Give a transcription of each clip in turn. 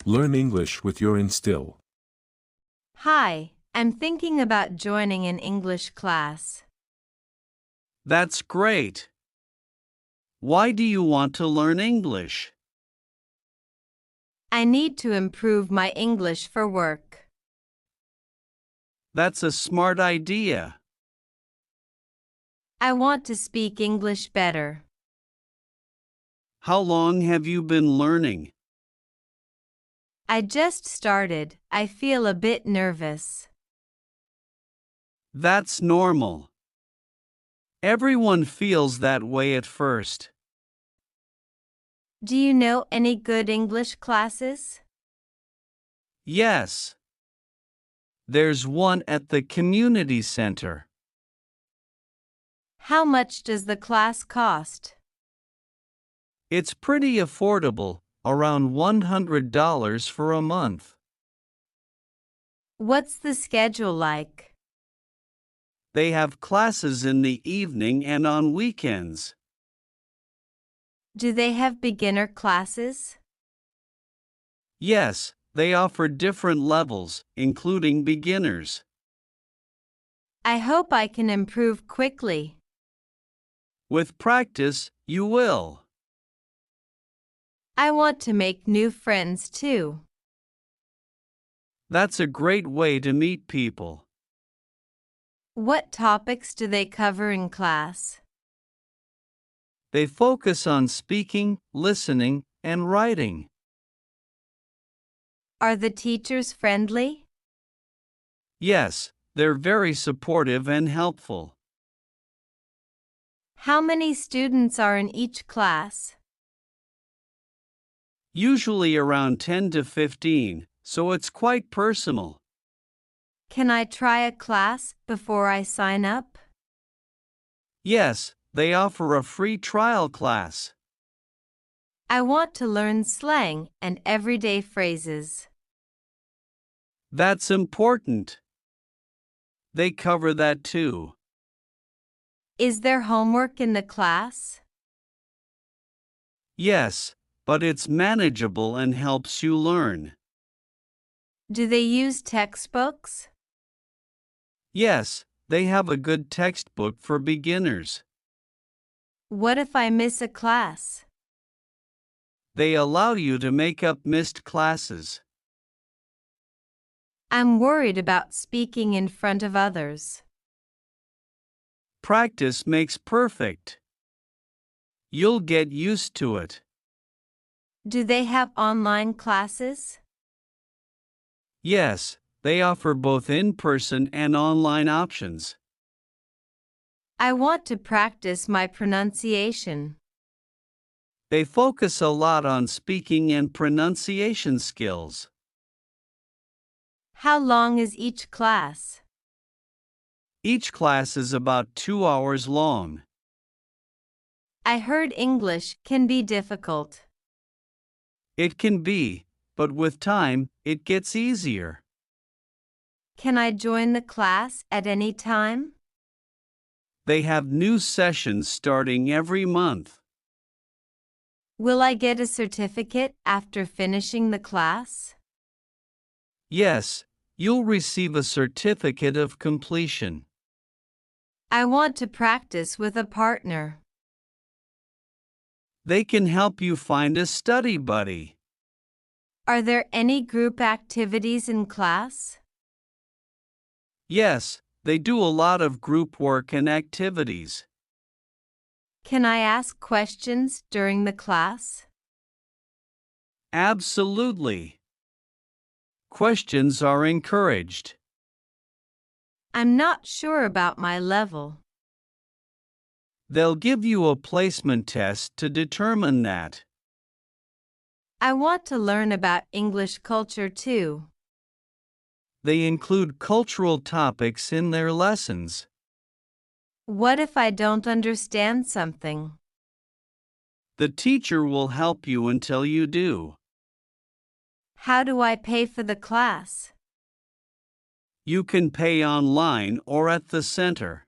Learn English with your Instill. Hi, I'm thinking about joining an English class. That's great. Why do you want to learn English? I need to improve my English for work. That's a smart idea. I want to speak English better. How long have you been learning? I just started. I feel a bit nervous. That's normal. Everyone feels that way at first. Do you know any good English classes? Yes. There's one at the community center. How much does the class cost? It's pretty affordable, around $100 for a month. What's the schedule like? They have classes in the evening and on weekends. Do they have beginner classes? Yes, they offer different levels, including beginners. I hope I can improve quickly. With practice, you will. I want to make new friends too. That's a great way to meet people. What topics do they cover in class? They focus on speaking, listening, and writing. Are the teachers friendly? Yes, they're very supportive and helpful. How many students are in each class? Usually around 10 to 15, so it's quite personal. Can I try a class before I sign up? Yes, they offer a free trial class. I want to learn slang and everyday phrases. That's important. They cover that too. Is there homework in the class? Yes, but it's manageable and helps you learn. Do they use textbooks? Yes, they have a good textbook for beginners. What if I miss a class? They allow you to make up missed classes. I'm worried about speaking in front of others. Practice makes perfect. You'll get used to it. Do they have online classes? Yes, they offer both in-person and online options. I want to practice my pronunciation. They focus a lot on speaking and pronunciation skills. How long is each class? Each class is about 2 hours long. I heard English can be difficult. It can be, but with time, it gets easier. Can I join the class at any time? They have new sessions starting every month. Will I get a certificate after finishing the class? Yes, you'll receive a certificate of completion. I want to practice with a partner. They can help you find a study buddy. Are there any group activities in class? Yes, they do a lot of group work and activities. Can I ask questions during the class? Absolutely. Questions are encouraged. I'm not sure about my level. They'll give you a placement test to determine that. I want to learn about English culture too. They include cultural topics in their lessons. What if I don't understand something? The teacher will help you until you do. How do I pay for the class? You can pay online or at the center.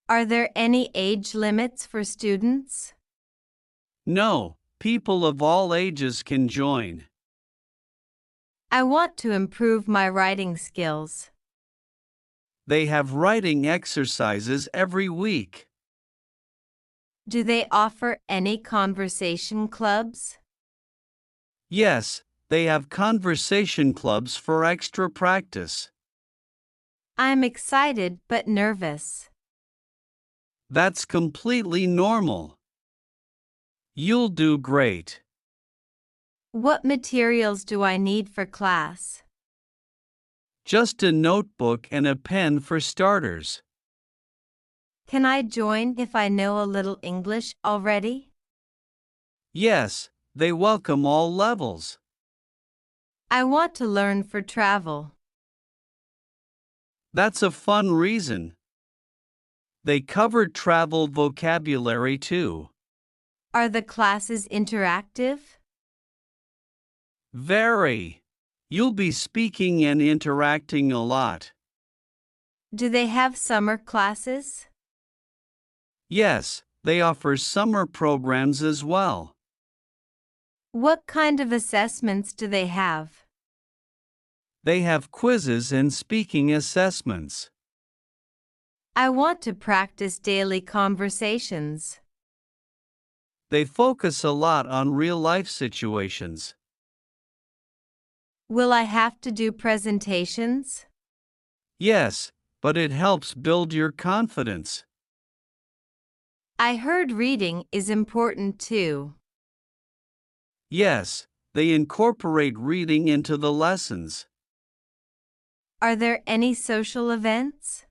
Are there any age limits for students? No, People of all ages can join. I want to improve my writing skills. They have writing exercises every week. Do they offer any conversation clubs? Yes, they have conversation clubs for extra practice. I'm excited but nervous. That's completely normal. You'll do great. What materials do I need for class? Just a notebook and a pen for starters. Can I join if I know a little English already? Yes, they welcome all levels. I want to learn for travel. That's a fun reason. They cover travel vocabulary too. Are the classes interactive? Very. You'll be speaking and interacting a lot. Do they have summer classes? Yes, they offer summer programs as well. What kind of assessments do they have? They have quizzes and speaking assessments. I want to practice daily conversations. They focus a lot on real-life situations. Will I have to do presentations? Yes, but it helps build your confidence. I heard reading is important too. Yes, they incorporate reading into the lessons. Are there any social events?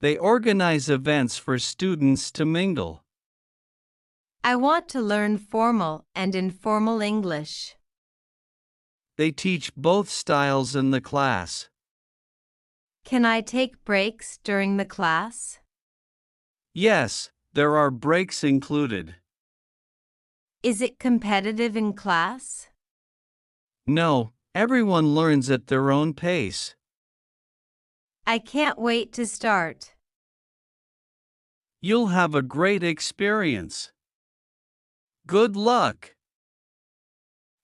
They organize events for students to mingle. I want to learn formal and informal English. They teach both styles in the class. Can I take breaks during the class? Yes, there are breaks included. Is it competitive in class? No, everyone learns at their own pace. I can't wait to start. You'll have a great experience. Good luck!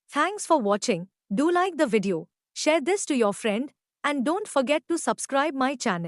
Thanks for watching. Do like the video, share this to your friend, and don't forget to subscribe my channel.